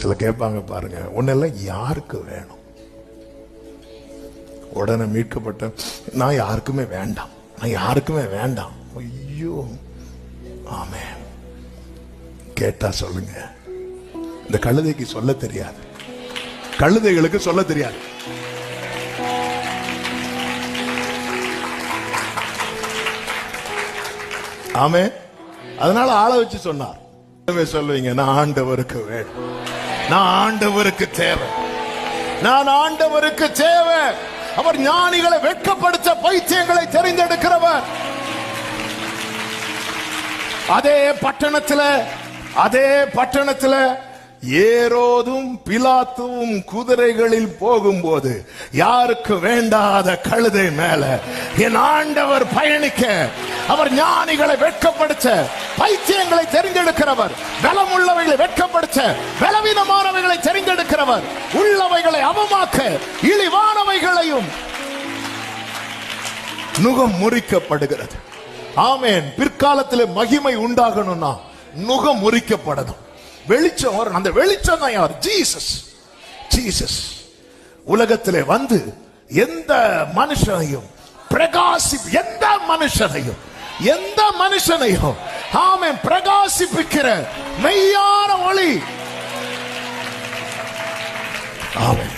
சில கேட்பாங்க பாருங்க, ஒன்னெல்லாம் யாருக்கு வேணும்? உடனே மீட்கப்பட்ட நான் யாருக்குமே வேண்டாம், நான் யாருக்குமே வேண்டாம். ஐயோ, ஆமே. கேட்டா சொல்லுங்க, இந்த கழுதைக்கு சொல்ல தெரியாது, கழுதைகளுக்கு சொல்ல தெரியாது. ஆமே. அதனால ஆளை வச்சு சொன்னார். சொல்லுவீங்க, நான் ஆண்டவருக்கு வேணும், நான் ஆண்டவருக்கு தேவை, நான் ஆண்டவருக்கு தேவை. அவர் ஞானிகளை வெட்கப்படுத்த பைத்தியங்களை தெரிந்தெடுக்கிறவர். அதே பட்டணத்துல ஏரோதும் பிலாத்துவும் குதிரைகளில் போகும்போது யாருக்கு வேண்டாத கழுதை மேல என் ஆண்டவர் பயணிக்க, அவர் ஞானிகளை வெட்கப்படுத்த பைத்தியங்களை தெரிந்தெடுக்கிறவர், பலம் உள்ளவைகளை வெட்கப்படுத்த பலவீனமானவைகளை தெரிந்தெடுக்கிறவர், உள்ளவைகளை அவமாக்க இழிவானவைகளையும் நுகம் முறிக்கப்படுகிறது. ஆமேன். பிற்காலத்தில் மகிமை உண்டாகணும்னா நுகம் முறிக்கப்படணும், வெளிச்சம் வரணும். அந்த வெளிச்சம் தான் யார்? ஜீசஸ். உலகத்திலே வந்து எந்த மனுஷனையும் எந்த மனுஷனையும் ஆமென் பிரகாசிப்பிக்கிற மெய்யான ஒளி. ஆமென்.